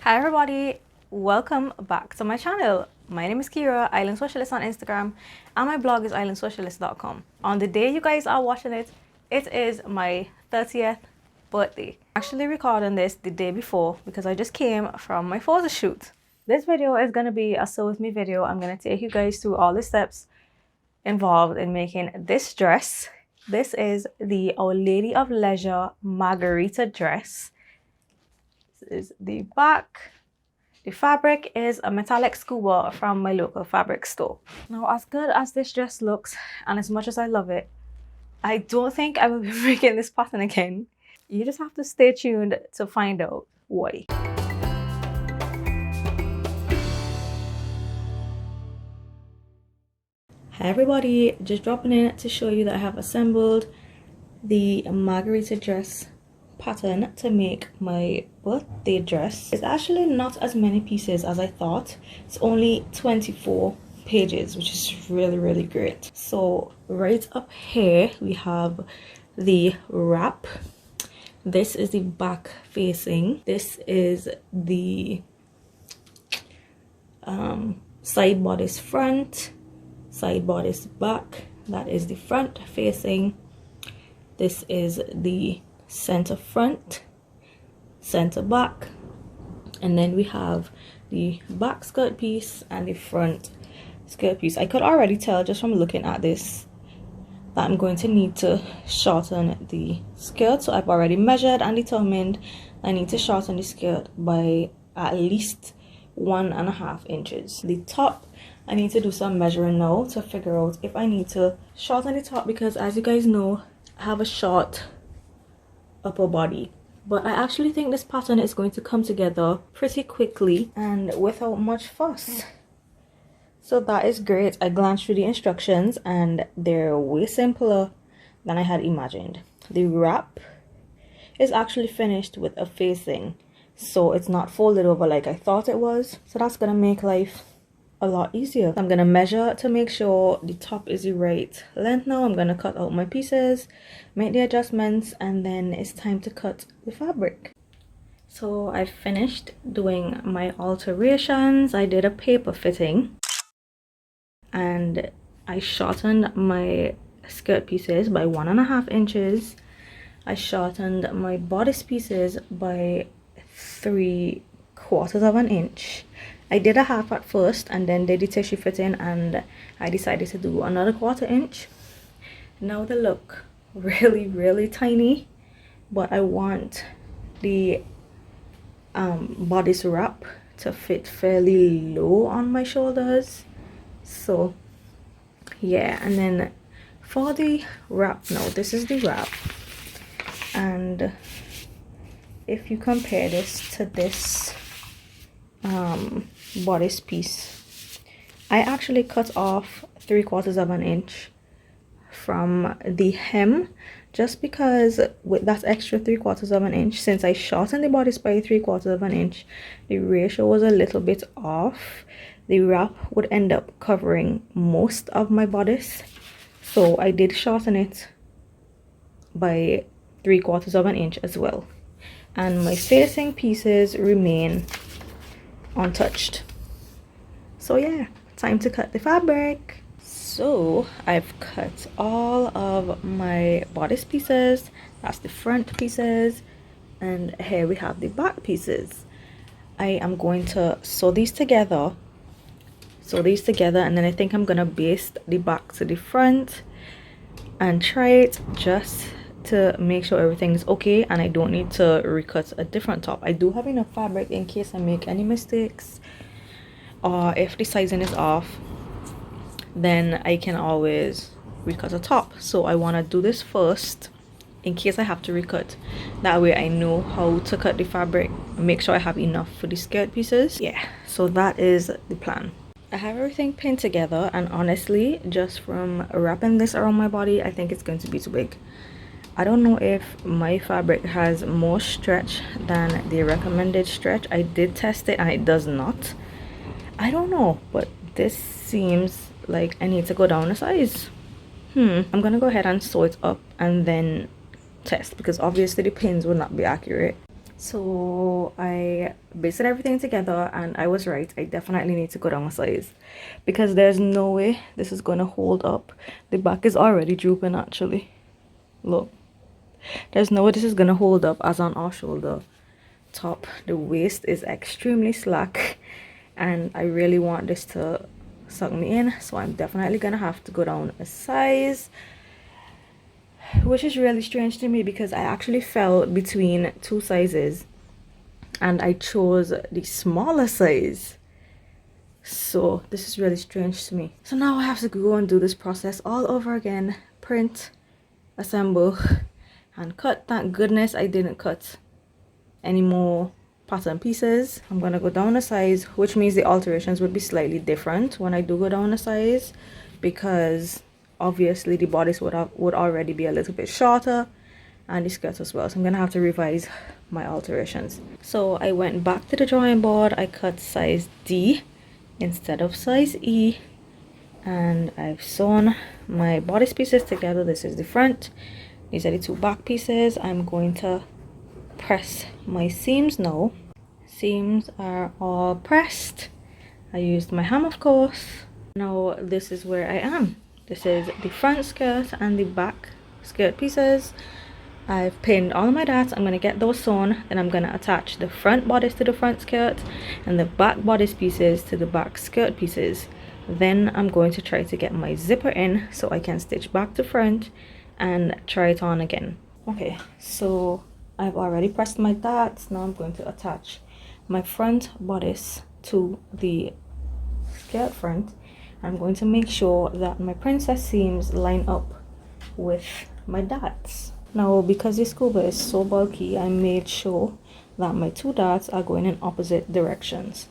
Hi everybody, welcome back to my channel. My name is Kira, Island Socialist on Instagram, and my blog is islandsocialist.com. On the day you guys are watching it, it is my 30th birthday. I'm actually recording this the day before because I just came from my photo shoot. This video is going to be a sew with me video. I'm going to take you guys through all the steps involved in making this dress. This is the Our Lady of Leisure Margarita dress. This is the back. The fabric is a metallic scuba from my local fabric store. Now, as good as this dress looks, and as much as I love it, I don't think I will be making this pattern again. You just have to stay tuned to find out why. Hi everybody, just dropping in to show you that I have assembled the margarita dress pattern to make my birthday dress. It's actually not as many pieces as I thought. It's only 24 pages, which is really great. So right up here we have the wrap. This is the back facing. This is the side bodice front, side bodice back. That is the front facing. This is the center front, center back, and then we have the back skirt piece and the front skirt piece. I could already tell just from looking at this that I'm going to need to shorten the skirt, so I've already measured and determined I need to shorten the skirt by at least 1.5 inches. The top, I need to do some measuring now to figure out if I need to shorten the top, because as you guys know, I have a short upper body, but I actually think this pattern is going to come together pretty quickly and without much fuss. So that is great. I glanced through the instructions and they're way simpler than I had imagined. The wrap is actually finished with a facing, so it's not folded over like I thought it was, so that's gonna make life a lot easier. I'm gonna measure to make sure the top is the right length. Now I'm gonna cut out my pieces, make the adjustments, and then it's time to cut the fabric. So I finished doing my alterations. I did a paper fitting and I shortened my skirt pieces by 1.5 inches. I shortened my bodice pieces by 3/4 of an inch. I did a half at first and then did the tissue fitting, and I decided to do another 1/4 inch. Now they look really tiny, but I want the bodice wrap to fit fairly low on my shoulders. So yeah, and then for the wrap, now this is the wrap, and if you compare this to this bodice piece, I actually cut off 3/4 of an inch from the hem, just because with that extra 3/4 of an inch, since I shortened the bodice by 3/4 of an inch, the ratio was a little bit off. The wrap would end up covering most of my bodice, so I did shorten it by 3/4 of an inch as well, and my facing pieces remain untouched. So yeah, time to cut the fabric. So I've cut all of my bodice pieces. That's the front pieces, and here we have the back pieces. I am going to sew these together, and then I think I'm gonna baste the back to the front and try it just to make sure everything's okay and I don't need to recut a different top. I do have enough fabric in case I make any mistakes, or if the sizing is off, then I can always recut a top. So I want to do this first in case I have to recut. That way I know how to cut the fabric and make sure I have enough for the skirt pieces. Yeah, so that is the plan. I have everything pinned together, and honestly, just from wrapping this around my body, I think it's going to be too big. I don't know if my fabric has more stretch than the recommended stretch. I did test it and it does not. I don't know, but this seems like I need to go down a size. I'm gonna go ahead and sew it up and then test, because obviously the pins will not be accurate. So I based everything together and I was right. I definitely need to go down a size because there's no way this is gonna hold up. The back is already drooping actually. Look, there's no way this is gonna hold up as on our shoulder top. The waist is extremely slack and I really want this to suck me in, so I'm definitely gonna have to go down a size, which is really strange to me because I actually fell between two sizes and I chose the smaller size. So this is really strange to me. So now I have to go and do this process all over again. Print, assemble, and cut. Thank goodness I didn't cut any more pattern pieces. I'm gonna go down a size, which means the alterations would be slightly different when I do go down a size, because obviously the bodice would already be a little bit shorter and the skirt as well, so I'm gonna have to revise my alterations. So I went back to the drawing board. I cut size D instead of size E, and I've sewn my bodice pieces together. This is the front, these are the two back pieces. I'm going to press my seams now. Seams are all pressed. I used my hem, of course. Now this is where I am. This is the front skirt and the back skirt pieces. I've pinned all my darts. I'm going to get those sewn, then I'm going to attach the front bodice to the front skirt and the back bodice pieces to the back skirt pieces. Then I'm going to try to get my zipper in so I can stitch back to front and try it on again. Okay, so I've already pressed my darts. Now I'm going to attach my front bodice to the skirt front. I'm going to make sure that my princess seams line up with my darts. Now, because this scuba is so bulky, I made sure that my two darts are going in opposite directions.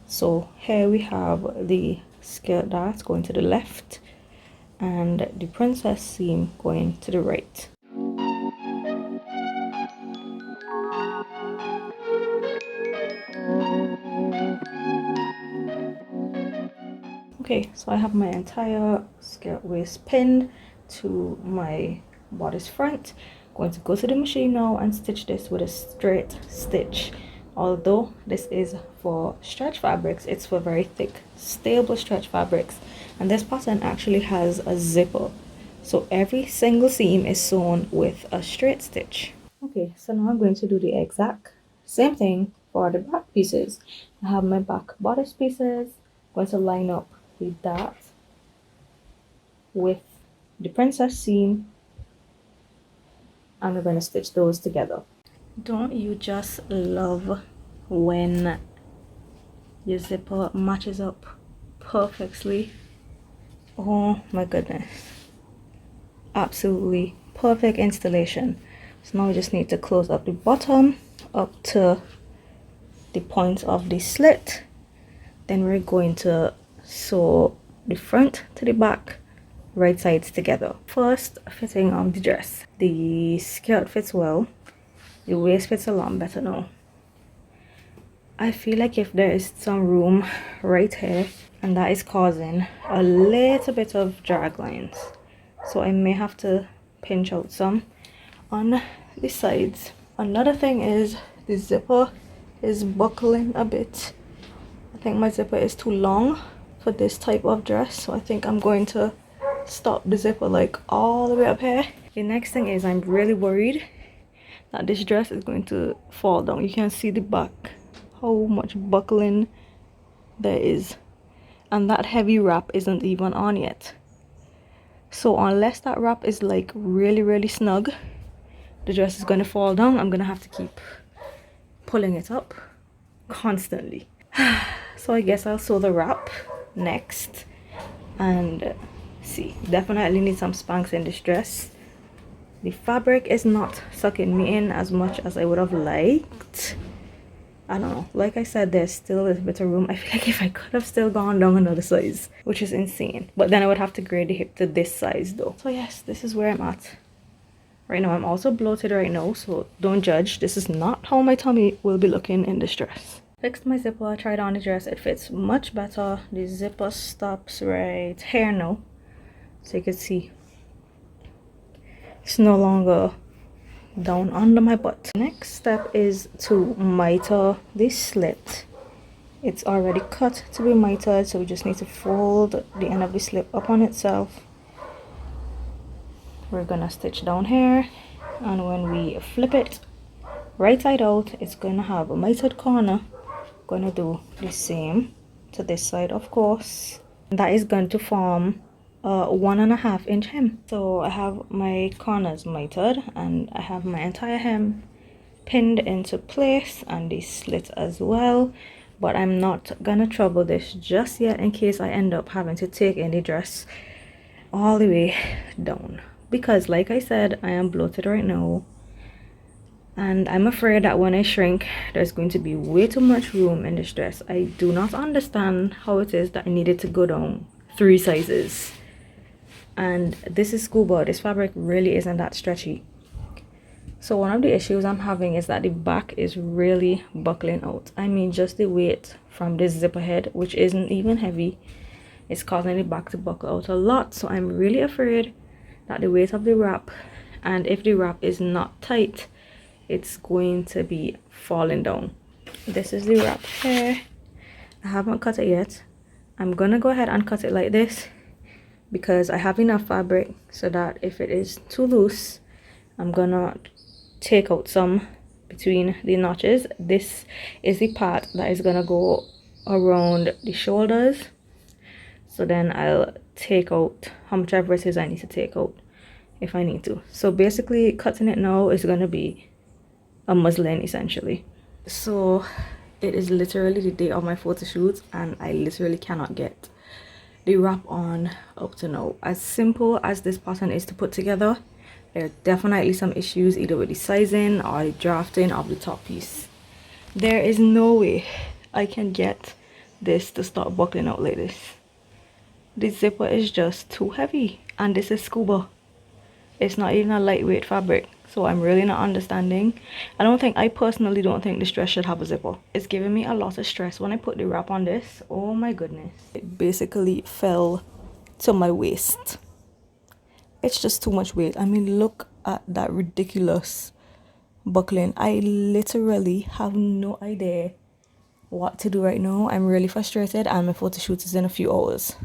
So here we have the skirt darts going to the left and the princess seam going to the right. Okay, so I have my entire skirt waist pinned to my bodice front. Going to go to the machine now and stitch this with a straight stitch. Although this is for stretch fabrics, it's for very thick stable stretch fabrics, and this pattern actually has a zipper, so every single seam is sewn with a straight stitch. Okay, so now I'm going to do the exact same thing for the back pieces. I have my back bodice pieces. I'm going to line up the dart with the princess seam and we're going to stitch those together. Don't you just love when your zipper matches up perfectly? Oh my goodness, absolutely perfect installation. So now we just need to close up the bottom up to the point of the slit. Then we're going to sew the front to the back, right sides together. First, fitting of the dress. The skirt fits well, the waist fits a lot better now. I feel like if there is some room right here, and that is causing a little bit of drag lines, so I may have to pinch out some on the sides. Another thing is the zipper is buckling a bit. I think my zipper is too long for this type of dress, so I think I'm going to stop the zipper like all the way up here. The next thing is I'm really worried that this dress is going to fall down. You can see the back, how much buckling there is, and that heavy wrap isn't even on yet. So unless that wrap is like really snug, the dress is going to fall down. I'm going to have to keep pulling it up constantly. So I guess I'll sew the wrap next and see. Definitely need some Spanx in this dress. The fabric is not sucking me in as much as I would have liked. I don't know, like I said, there's still a little bit of room. I feel like if I could have still gone down another size, which is insane, but then I would have to grade the hip to this size though. So yes, this is where I'm at right now. I'm also bloated right now, so don't judge. This is not how my tummy will be looking in this dress. Fixed my zipper, tried on the dress. It fits much better. The zipper stops right here now, so you can see it's no longer down under my butt. Next step is to miter this slit. It's already cut to be mitered, so we just need to fold the end of the slip up on itself. We're gonna stitch down here, and when we flip it right side out, it's gonna have a mitered corner. Gonna do the same to this side, of course. That is going to form a 1.5 inch hem. So I have my corners mitered, and I have my entire hem pinned into place, and the slit as well. But I'm not gonna trouble this just yet in case I end up having to take in the dress all the way down, because like I said, I am bloated right now, and I'm afraid that when I shrink there's going to be way too much room in this dress. I do not understand how it is that I needed to go down 3 sizes, and this is scuba. This fabric really isn't that stretchy. So one of the issues I'm having is that the back is really buckling out. I mean, just the weight from this zipper head, which isn't even heavy, is causing the back to buckle out a lot. So I'm really afraid that the weight of the wrap, and if the wrap is not tight, it's going to be falling down. This is the wrap here. I haven't cut it yet. I'm gonna go ahead and cut it like this because I have enough fabric so that if it is too loose, I'm gonna take out some between the notches. This is the part that is gonna go around the shoulders, so then I'll take out how much ever it is I need to take out if I need to. So basically cutting it now is gonna be a muslin essentially. So it is literally the day of my photo shoot, and I literally cannot get the wrap on up to now. As simple as this pattern is to put together, there are definitely some issues either with the sizing or the drafting of the top piece. There is no way I can get this to start buckling out like this. The zipper is just too heavy, and this is scuba. It's not even a lightweight fabric, so I'm really not understanding. I personally don't think this dress should have a zipper. It's giving me a lot of stress when I put the wrap on this. Oh my goodness, it basically fell to my waist. It's just too much weight. I mean, look at that ridiculous buckling. I literally have no idea what to do right now. I'm really frustrated, and my photo shoot is in a few hours.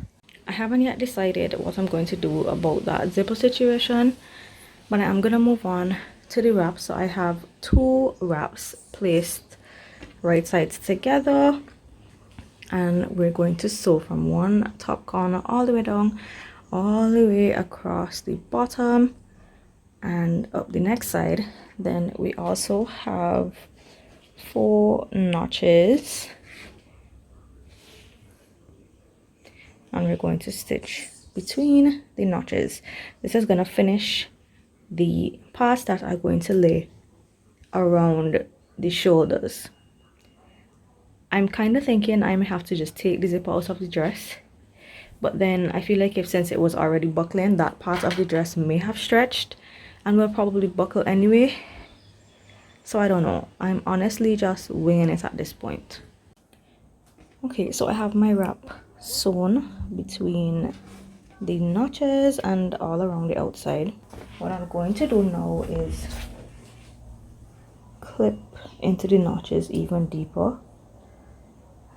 I haven't yet decided what I'm going to do about that zipper situation, but I'm gonna move on to the wrap. So I have 2 wraps placed right sides together, and we're going to sew from one top corner all the way down, all the way across the bottom and up the next side. Then we also have 4 notches, and we're going to stitch between the notches. This is going to finish the parts that are going to lay around the shoulders. I'm kind of thinking I may have to just take the zipper out of the dress, but then I feel like since it was already buckling, that part of the dress may have stretched and will probably buckle anyway. So I don't know. I'm honestly just winging it at this point. Okay, so I have my wrap sewn between the notches and all around the outside. What I'm going to do now is clip into the notches even deeper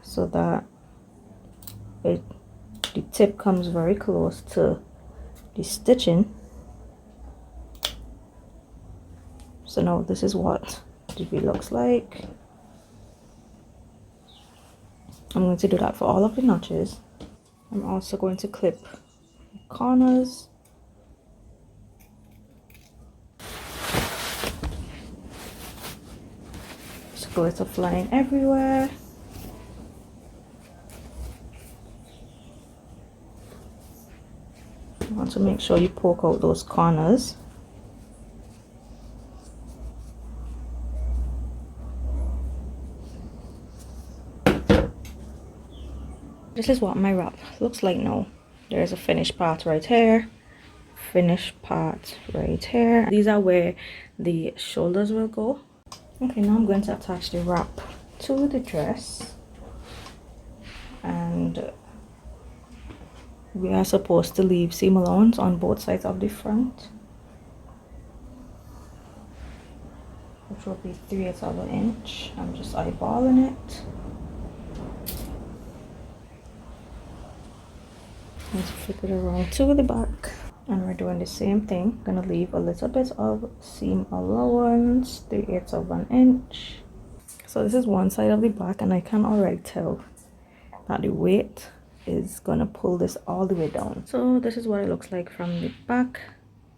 so that the tip comes very close to the stitching. So now this is what the V looks like. I'm going to do that for all of the notches. I'm also going to clip the corners. Just glitter flying everywhere. You want to make sure you poke out those corners. This is what my wrap looks like now. There's a finished part right here, finished part right here. These are where the shoulders will go. Okay, now I'm going to attach the wrap to the dress, and we are supposed to leave seam allowance on both sides of the front. which will be 3/8 of an inch. I'm just eyeballing it. Let's flip it around to the back. And we're doing the same thing. Gonna leave a little bit of seam allowance, 3/8 of an inch. So this is one side of the back, and I can already tell that the weight is gonna pull this all the way down. So this is what it looks like from the back.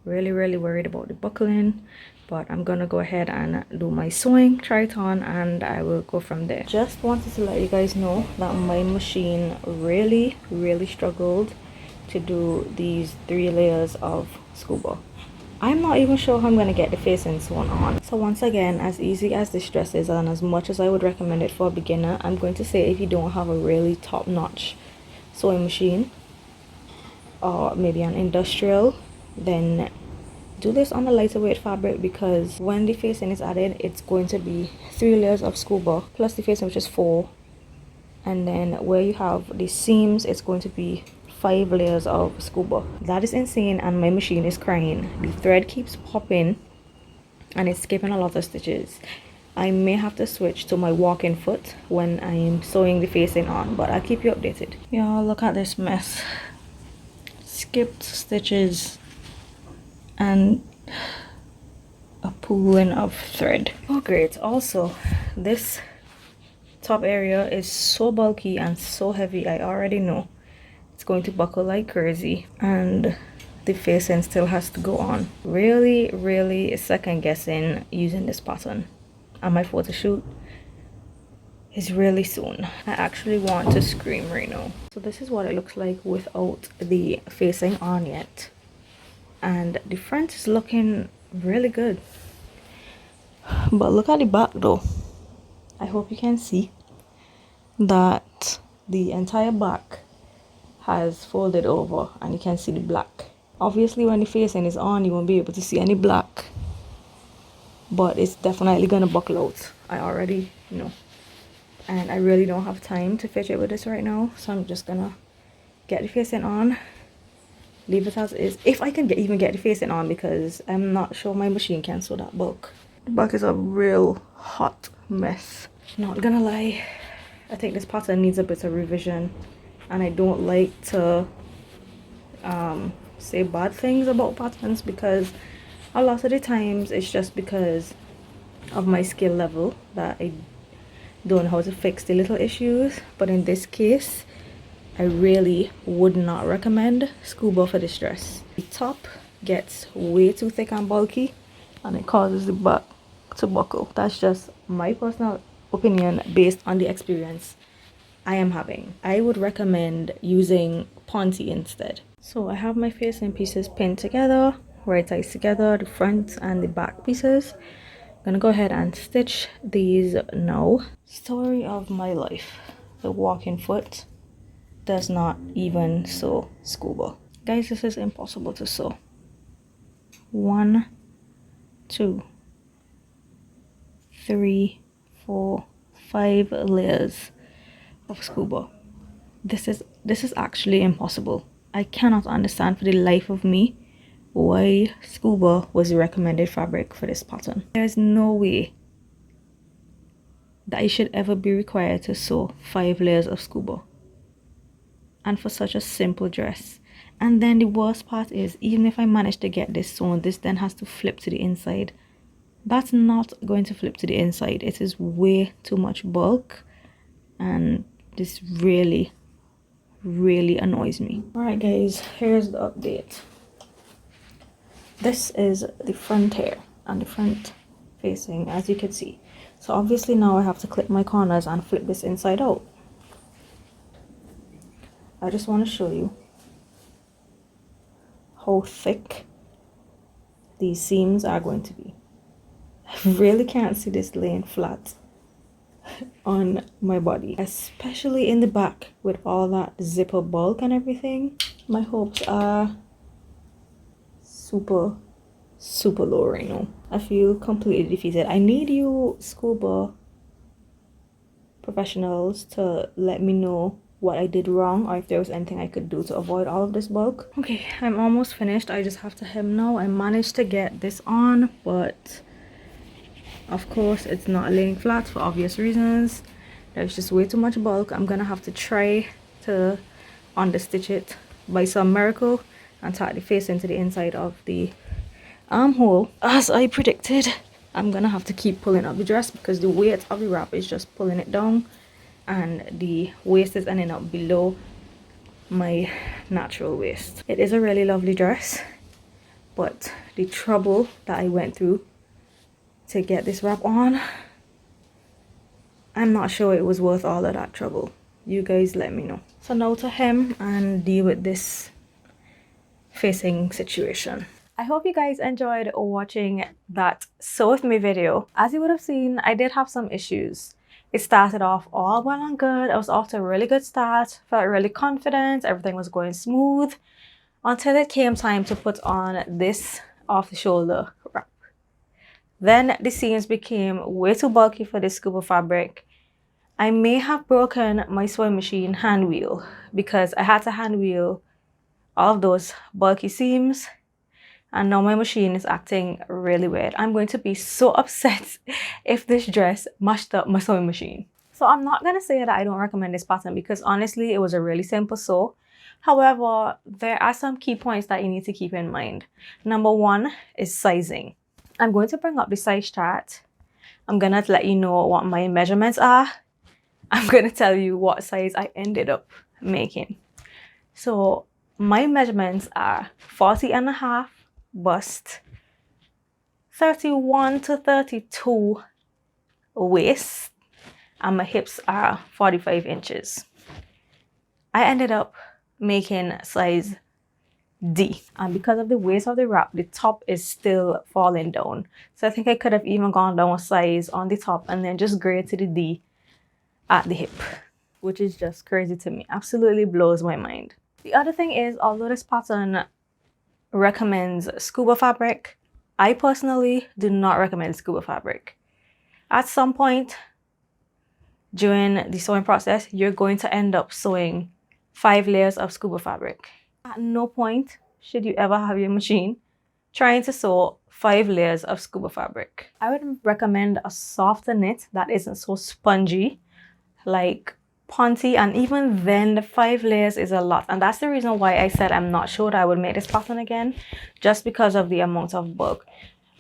Really worried about the buckling, but I'm gonna go ahead and do my sewing, try it on, and I will go from there. Just wanted to let you guys know that my machine really struggled to do these 3 layers of scuba. I'm not even sure how I'm gonna get the facing sewn on. So once again, as easy as this dress is, and as much as I would recommend it for a beginner, I'm going to say if you don't have a really top-notch sewing machine or maybe an industrial, then do this on a lighter weight fabric, because when the facing is added, it's going to be 3 layers of scuba plus the facing, which is 4, and then where you have the seams, it's going to be 5 layers of scuba. That is insane, and my machine is crying. The thread keeps popping and it's skipping a lot of stitches. I may have to switch to my walking foot when I am sewing the facing on, but I'll keep you updated. Y'all, look at this mess. Skipped stitches and a pooling of thread. Oh great. Also, this top area is so bulky and so heavy. I already know it's going to buckle like crazy, and the facing still has to go on. Really second guessing using this pattern, and my photo shoot is really soon. I actually want to scream right now. So this is what it looks like without the facing on yet, and the front is looking really good, but look at the back though. I hope you can see that the entire back has folded over, and you can see the black. Obviously when the facing is on, you won't be able to see any black, but it's definitely gonna buckle out. I already know, and I really don't have time to fidget with this right now, so I'm just gonna get the facing on, leave it as is, if I can even get the facing on, because I'm not sure my machine can sew that bulk. The back is a real hot mess, not gonna lie. I think this pattern needs a bit of revision, and I don't like to say bad things about patterns, because a lot of the times it's just because of my skill level that I don't know how to fix the little issues. But in this case, I really would not recommend scuba for this dress. The top gets way too thick and bulky, and it causes the back to buckle. That's just my personal opinion based on the experience I am having. I would recommend using Ponte instead. So I have my facing pieces pinned together, right sides together, the front and the back pieces. I'm gonna go ahead and stitch these now. Story of my life. The walking foot does not even sew scuba. Guys, this is impossible to sew. 1, 2, 3, 4, 5 layers of scuba. This is actually impossible. I cannot understand for the life of me why scuba was the recommended fabric for this pattern. There's no way that I should ever be required to sew 5 layers of scuba, and for such a simple dress. And then the worst part is, even if I manage to get this sewn, this then has to flip to the inside. That's not going to flip to the inside. It is way too much bulk, and this really annoys me. Alright guys, here's the update. This is the front hair and the front facing, as you can see. So obviously now I have to clip my corners and flip this inside out. I just want to show you how thick these seams are going to be. I really can't see this laying flat on my body, especially in the back with all that zipper bulk and everything. My hopes are super low right now. I feel completely defeated. I need you scuba professionals to let me know what I did wrong, or if there was anything I could do to avoid all of this bulk. Okay, I'm almost finished. I just have to hem now. I managed to get this on, but Of course, it's not laying flat for obvious reasons. There's just way too much bulk. I'm gonna have to try to understitch it by some miracle and tuck the face into the inside of the armhole as I predicted. I'm gonna have to keep pulling up the dress because the weight of the wrap is just pulling it down, and the waist is ending up below my natural waist. It is a really lovely dress, but the trouble that I went through to get this wrap on, I'm not sure it was worth all of that trouble. You guys let me know. So now to hem and deal with this facing situation. I hope you guys enjoyed watching that sew with me video. As you would have seen, I did have some issues. It started off all well and good. I was off to a really good start, felt really confident, everything was going smooth until it came time to put on this off the shoulder wrap. Then the seams became way too bulky for this scuba fabric. I may have broken my sewing machine hand wheel because I had to hand wheel all of those bulky seams, and now my machine is acting really weird. I'm going to be so upset if this dress mashed up my sewing machine. So I'm not going to say that I don't recommend this pattern because honestly it was a really simple sew. However, there are some key points that you need to keep in mind. Number one is sizing. I'm going to bring up the size chart. I'm going to let you know what my measurements are. I'm going to tell you what size I ended up making. So my measurements are 40.5 bust, 31 to 32 waist, and my hips are 45 inches. I ended up making size D, and because of the waist of the wrap, the top is still falling down. So I think I could have even gone down a size on the top and then just graded to the D at the hip, which is just crazy to me. Absolutely blows my mind. The other thing is, although this pattern recommends scuba fabric, I personally do not recommend scuba fabric. At some point during the sewing process, you're going to end up sewing 5 layers of scuba fabric. At no point should you ever have your machine trying to sew 5 layers of scuba fabric. I would recommend a softer knit that isn't so spongy, like Ponte, and even then the 5 layers is a lot, and that's the reason why I said I'm not sure that I would make this pattern again, just because of the amount of bulk.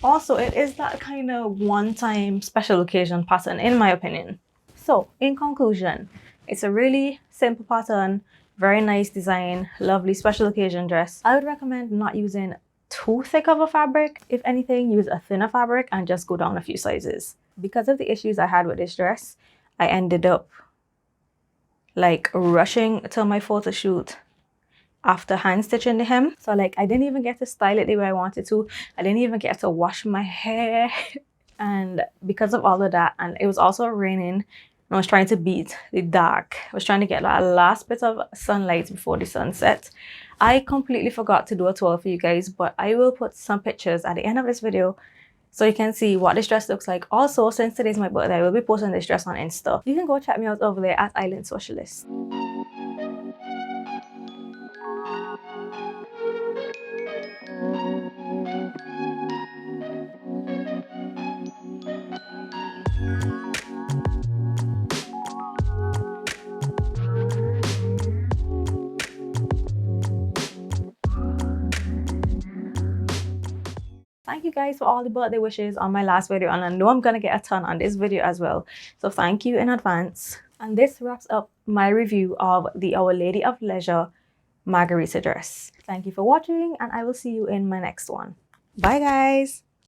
Also, it is that kind of one-time special occasion pattern in my opinion. So in conclusion, it's a really simple pattern, very nice design, lovely special occasion dress. I would recommend not using too thick of a fabric. If anything, use a thinner fabric and just go down a few sizes. Because of the issues I had with this dress, I ended up like rushing to my photo shoot after hand stitching the hem. So like I didn't even get to style it the way I wanted to. I didn't even get to wash my hair. And because of all of that, and it was also raining, and I was trying to beat the dark. I was trying to get that last bit of sunlight before the sunset. I completely forgot to do a twirl for you guys, but I will put some pictures at the end of this video so you can see what this dress looks like. Also, since today's my birthday, I will be posting this dress on Insta. You can go check me out over there at Island Socialist. Thank you guys for all the birthday wishes on my last video, and I know I'm gonna get a ton on this video as well, so thank you in advance. And this wraps up my review of the Our Lady of Leisure Margarita dress. Thank you for watching, and I will see you in my next one. Bye guys.